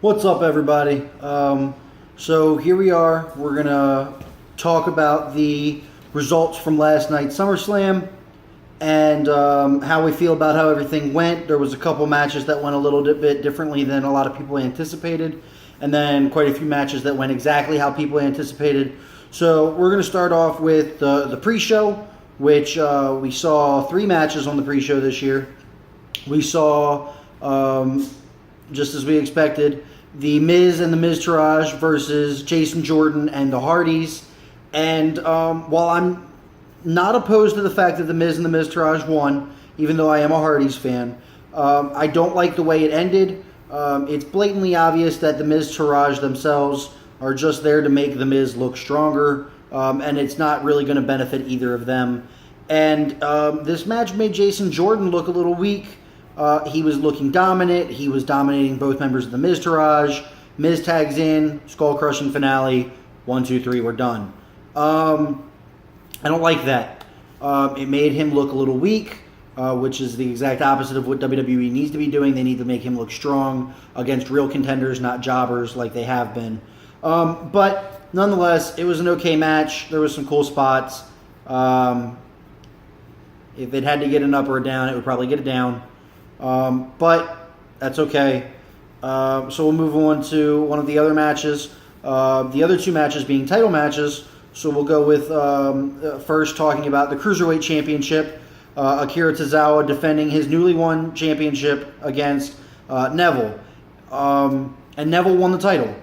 What's up, everybody? So here we are. We're going to talk about the results from last night's SummerSlam and how we feel about how everything went. There was a couple matches that went a little bit differently than a lot of people anticipated, and then quite a few matches that went exactly how people anticipated. So we're going to start off with the pre-show, which we saw 3 matches on the pre-show this year. We saw, just as we expected, The Miz and the Miztourage versus Jason Jordan and the Hardys. And while I'm not opposed to the fact that the Miz and the Miztourage won, even though I am a Hardys fan, I don't like the way it ended. It's blatantly obvious that the Miztourage themselves are just there to make the Miz look stronger, and it's not really going to benefit either of them. And this match made Jason Jordan look a little weak. He was looking dominant. He was dominating both members of the Miztourage. Miz tags in, skull-crushing finale. 1, 2, 3, we're done. I don't like that. It made him look a little weak, which is the exact opposite of what WWE needs to be doing. They need to make him look strong against real contenders, not jobbers like they have been. But nonetheless, it was an okay match. There was some cool spots. If it had to get an up or a down, it would probably get a down. But that's okay. So we'll move on to one of the other matches. The other 2 matches being title matches. So we'll go with first talking about the Cruiserweight Championship. Akira Tozawa defending his newly won championship against Neville. And Neville won the title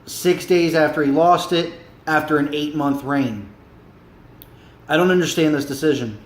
6 days after he lost it after an 8-month reign. I don't understand this decision.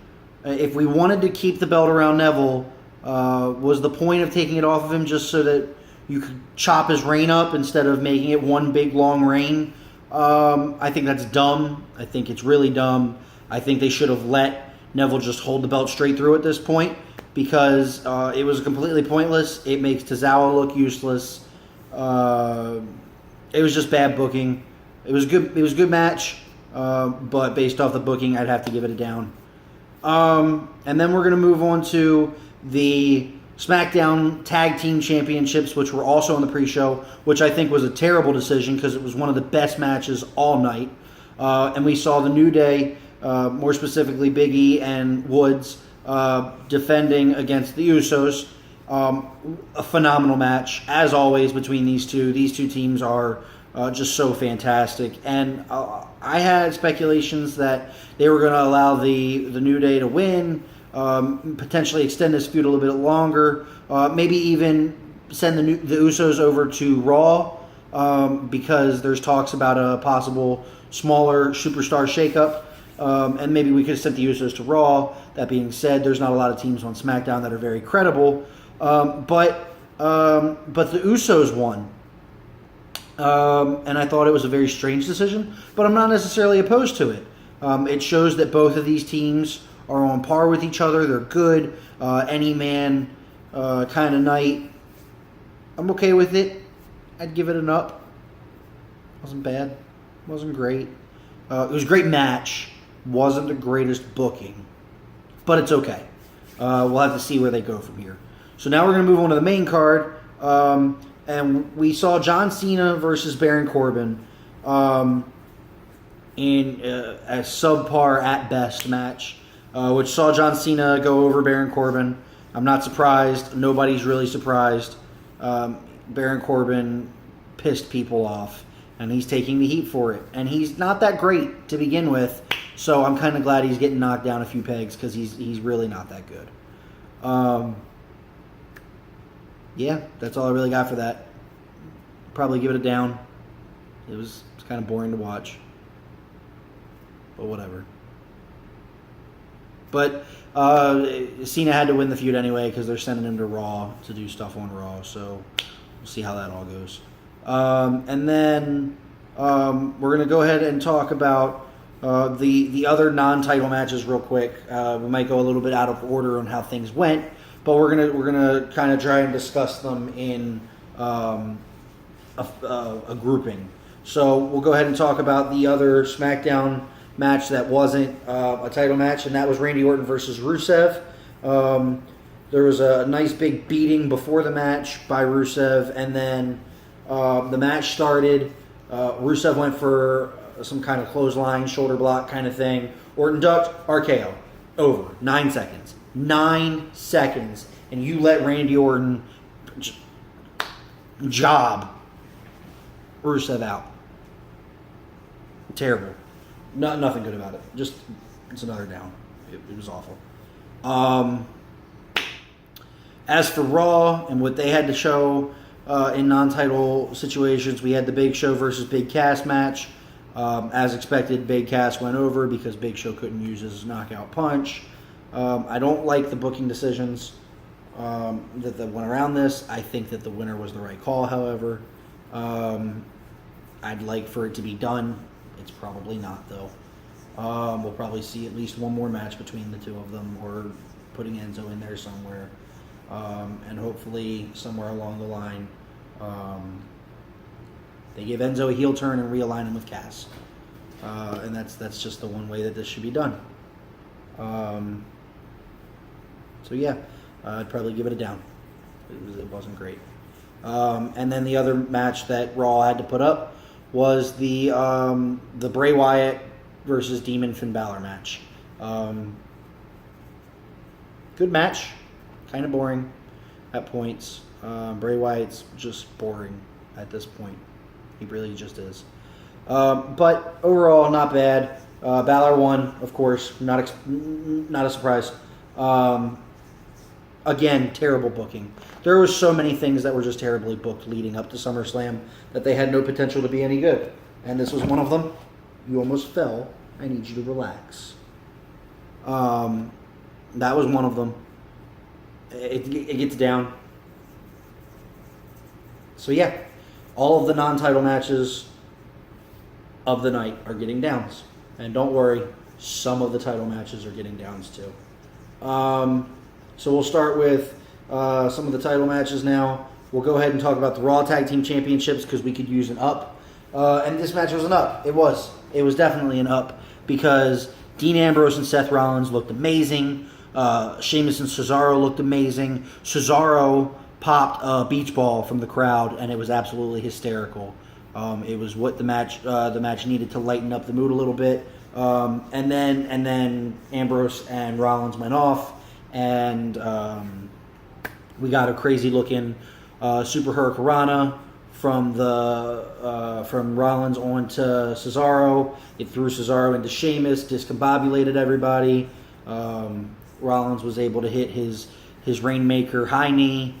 If we wanted to keep the belt around Neville, was the point of taking it off of him just so that you could chop his reign up instead of making it one big long reign? I think that's dumb. I think it's really dumb. I think they should have let Neville just hold the belt straight through at this point because it was completely pointless. It makes Tozawa look useless. It was just bad booking. It was good. It was a good match, but based off the booking, I'd have to give it a down. And then we're going to move on to the SmackDown Tag Team Championships, which were also on the pre-show, which I think was a terrible decision because it was one of the best matches all night. And we saw the New Day, more specifically Big E and Woods, defending against the Usos. A phenomenal match, as always, between these two. These two teams are just so fantastic. And I had speculations that they were going to allow the New Day to win, potentially extend this feud a little bit longer, maybe even send the Usos over to Raw, because there's talks about a possible smaller superstar shakeup, and maybe we could have sent the Usos to Raw. That being said, there's not a lot of teams on SmackDown that are very credible, but the Usos won. And I thought it was a very strange decision, but I'm not necessarily opposed to it. It shows that both of these teams are on par with each other. They're good. Any man kind of night. I'm okay with it. I'd give it an up. Wasn't bad. Wasn't great. It was a great match. Wasn't the greatest booking, but it's okay. We'll have to see where they go from here. So now we're going to move on to the main card. And we saw John Cena versus Baron Corbin in a subpar at best match, which saw John Cena go over Baron Corbin. I'm not surprised. Nobody's really surprised. Baron Corbin pissed people off, and he's taking the heat for it. And he's not that great to begin with, so I'm kind of glad he's getting knocked down a few pegs because he's really not that good. Yeah, that's all I really got for that. Probably give it a down. It's kind of boring to watch. But whatever. But Cena had to win the feud anyway because they're sending him to Raw to do stuff on Raw. So we'll see how that all goes. And then we're going to go ahead and talk about the other non-title matches real quick. We might go a little bit out of order on how things went. But we're gonna kind of try and discuss them in a grouping. So we'll go ahead and talk about the other SmackDown match that wasn't a title match, and that was Randy Orton versus Rusev. There was a nice big beating before the match by Rusev, and then the match started. Rusev went for some kind of clothesline, shoulder block kind of thing. Orton ducked, RKO. Over. 9 seconds. 9 seconds. And you let Randy Orton job Rusev out. Terrible. Nothing good about it. Just, it's another down. It was awful. As for Raw and what they had to show in non-title situations, we had the Big Show versus Big Cass match. As expected, Big Cass went over because Big Show couldn't use his knockout punch. I don't like the booking decisions that went around this. I think that the winner was the right call, however. I'd like for it to be done. It's probably not, though. We'll probably see at least one more match between the two of them, or putting Enzo in there somewhere. And hopefully somewhere along the line they give Enzo a heel turn and realign him with Cass. And that's just the one way that this should be done. So yeah, I'd probably give it a down. It wasn't great. And then the other match that Raw had to put up was the Bray Wyatt versus Demon Finn Balor match. Good match. Kind of boring at points. Bray Wyatt's just boring at this point. He really just is. But overall, not bad. Balor won, of course. Not a surprise. Again, terrible booking. There were so many things that were just terribly booked leading up to SummerSlam that they had no potential to be any good. And this was one of them. You almost fell. I need you to relax. That was one of them. It gets down. So yeah, all of the non-title matches of the night are getting downs. And don't worry, some of the title matches are getting downs too. So we'll start with some of the title matches now. We'll go ahead and talk about the Raw Tag Team Championships because we could use an up. And this match was an up. It was. It was definitely an up because Dean Ambrose and Seth Rollins looked amazing. Sheamus and Cesaro looked amazing. Cesaro popped a beach ball from the crowd, and it was absolutely hysterical. It was what the match needed to lighten up the mood a little bit. And then Ambrose and Rollins went off, and we got a crazy looking Super Hurricanrana from Rollins onto Cesaro. It threw Cesaro into Sheamus, discombobulated everybody. Rollins was able to hit his Rainmaker high knee,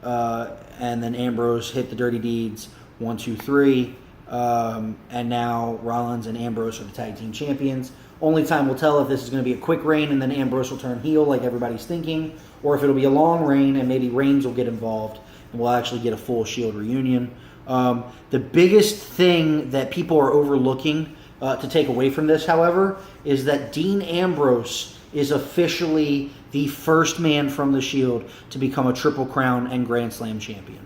and then Ambrose hit the Dirty Deeds 1, 2, 3, and now Rollins and Ambrose are the tag team champions. Only time will tell if this is going to be a quick reign and then Ambrose will turn heel like everybody's thinking, or if it'll be a long reign and maybe Reigns will get involved and we'll actually get a full Shield reunion. The biggest thing that people are overlooking to take away from this, however, is that Dean Ambrose is officially the first man from the Shield to become a Triple Crown and Grand Slam champion.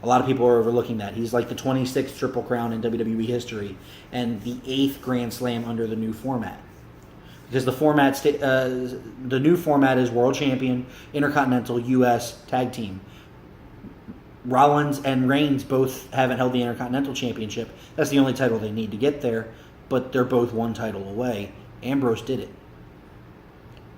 A lot of people are overlooking that. He's like the 26th Triple Crown in WWE history and the 8th Grand Slam under the new format. Because the new format is World Champion, Intercontinental, U.S. Tag Team. Rollins and Reigns both haven't held the Intercontinental Championship. That's the only title they need to get there, but they're both one title away. Ambrose did it.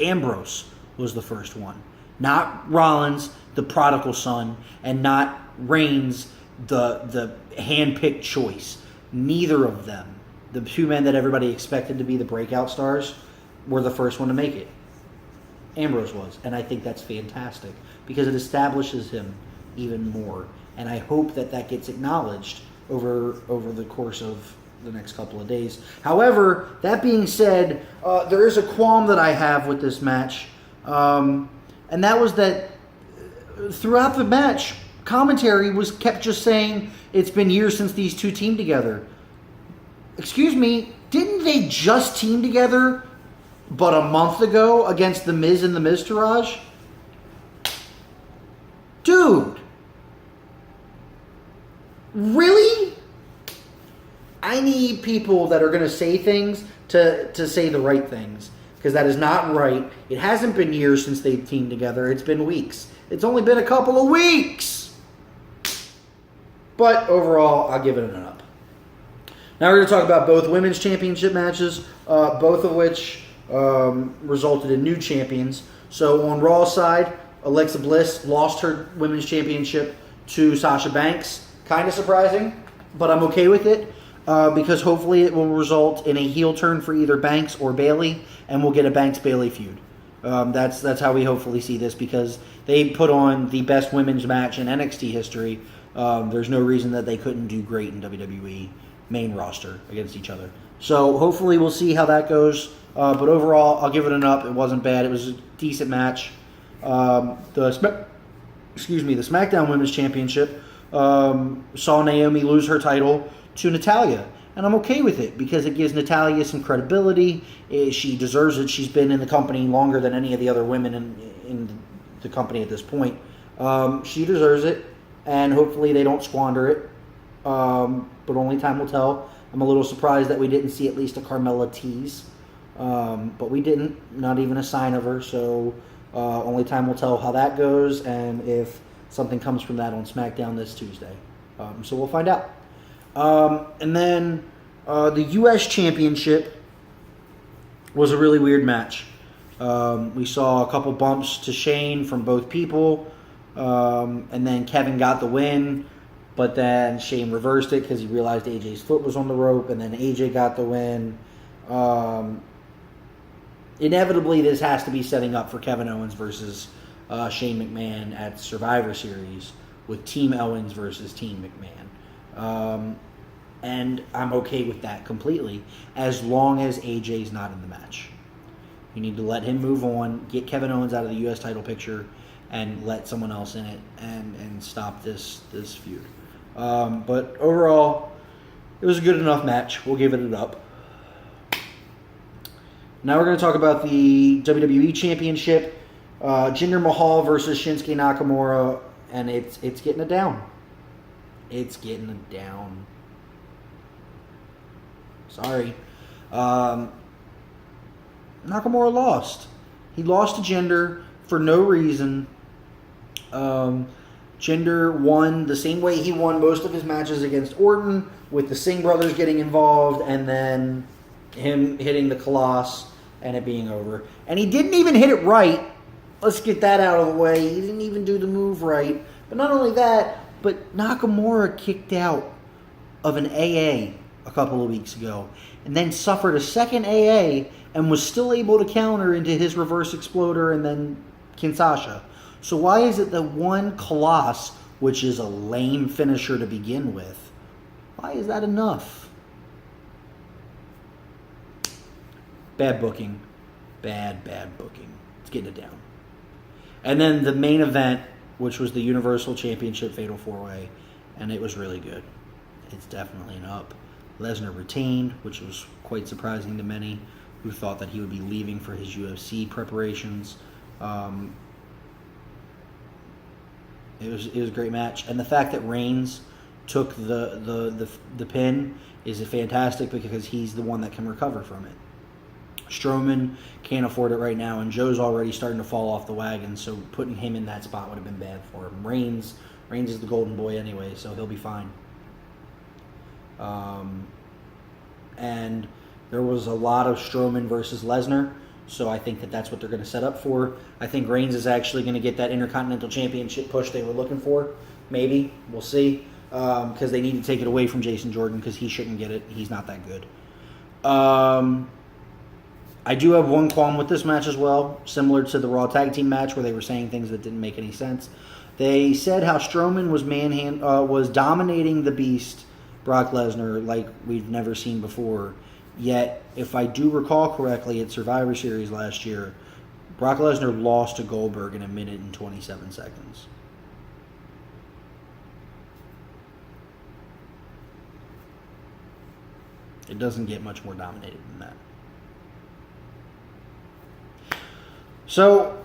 Ambrose was the first one. Not Rollins, the prodigal son, and not Reigns, the hand-picked choice. Neither of them, the two men that everybody expected to be the breakout stars, were the first one to make it. Ambrose was, and I think that's fantastic because it establishes him even more, and I hope that gets acknowledged over the course of the next couple of days. However, that being said, there is a qualm that I have with this match, and that was that throughout the match, commentary kept just saying it's been years since these two teamed together. Excuse me, didn't they just team together but a month ago against The Miz and The Miztourage? Dude. Really? I need people that are going to say things to say the right things. because that is not right. It hasn't been years since they've teamed together. It's been weeks. It's only been a couple of weeks. But overall, I'll give it an up. Now we're going to talk about both women's championship matches, both of which resulted in new champions. So on Raw's side, Alexa Bliss lost her women's championship to Sasha Banks. Kind of surprising, but I'm okay with it because hopefully it will result in a heel turn for either Banks or Bayley, and we'll get a Banks-Bayley feud. That's how we hopefully see this, because they put on the best women's match in NXT history. There's no reason that they couldn't do great in WWE main roster against each other. So hopefully we'll see how that goes. But overall, I'll give it an up. It wasn't bad. It was a decent match. The SmackDown Women's Championship saw Naomi lose her title to Natalya. And I'm okay with it because it gives Natalya some credibility. She deserves it. She's been in the company longer than any of the other women in the company at this point. She deserves it, and hopefully they don't squander it. But only time will tell. I'm a little surprised that we didn't see at least a Carmella tease. But we didn't. Not even a sign of her. So only time will tell how that goes and if something comes from that on SmackDown this Tuesday. So we'll find out. And then the U.S. Championship was a really weird match. We saw a couple bumps to Shane from both people. And then Kevin got the win. But then Shane reversed it because he realized AJ's foot was on the rope. And then AJ got the win. Inevitably, this has to be setting up for Kevin Owens versus Shane McMahon at Survivor Series with Team Owens versus Team McMahon. And I'm okay with that completely, as long as AJ's not in the match. You need to let him move on, get Kevin Owens out of the U.S. title picture, and let someone else in it and stop this feud. But overall, it was a good enough match. We'll give it an up. Now we're going to talk about the WWE Championship. Jinder Mahal versus Shinsuke Nakamura, and it's getting it down. It's getting it down. Sorry. Nakamura lost. He lost to Jinder for no reason. Jinder won the same way he won most of his matches against Orton, with the Singh brothers getting involved and then him hitting the Colossus and it being over. And he didn't even hit it right. Let's get that out of the way. He didn't even do the move right. But not only that, but Nakamura kicked out of an AA a couple of weeks ago and then suffered a second AA and was still able to counter into his reverse exploder and then Kinshasa. So why is it that one Colossus, which is a lame finisher to begin with, why is that enough? Bad booking. Bad booking. Let's get it down. And then the main event, which was the Universal Championship Fatal 4-Way, and it was really good. It's definitely an up. Lesnar retained, which was quite surprising to many who thought that he would be leaving for his UFC preparations. It was a great match, and the fact that Reigns took the pin is fantastic because he's the one that can recover from it. Strowman can't afford it right now, and Joe's already starting to fall off the wagon, so putting him in that spot would have been bad for him. Reigns is the golden boy anyway, so he'll be fine. And there was a lot of Strowman versus Lesnar, so I think that's what they're going to set up for. I think Reigns is actually going to get that Intercontinental Championship push they were looking for. Maybe. We'll see. Because they need to take it away from Jason Jordan because he shouldn't get it. He's not that good. I do have one qualm with this match as well, similar to the Raw Tag Team match where they were saying things that didn't make any sense. They said how Strowman was dominating the Beast, Brock Lesnar, like we've never seen before. Yet, if I do recall correctly, at Survivor Series last year, Brock Lesnar lost to Goldberg in 1 minute and 27 seconds. It doesn't get much more dominated than that. So,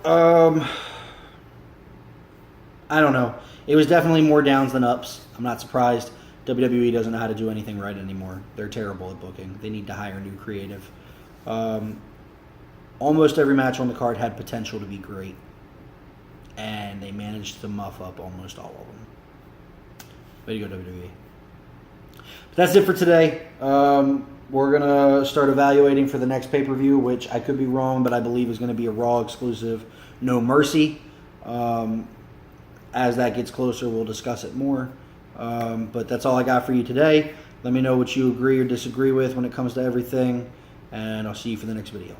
I don't know. It was definitely more downs than ups. I'm not surprised. WWE doesn't know how to do anything right anymore. They're terrible at booking. They need to hire new creative. almost every match on the card had potential to be great, and they managed to muff up almost all of them. Way to go, WWE. But that's it for today. We're going to start evaluating for the next pay-per-view, which I could be wrong, but I believe is going to be a Raw exclusive, No Mercy. As that gets closer, we'll discuss it more. But that's all I got for you today. Let me know what you agree or disagree with when it comes to everything, and I'll see you for the next video.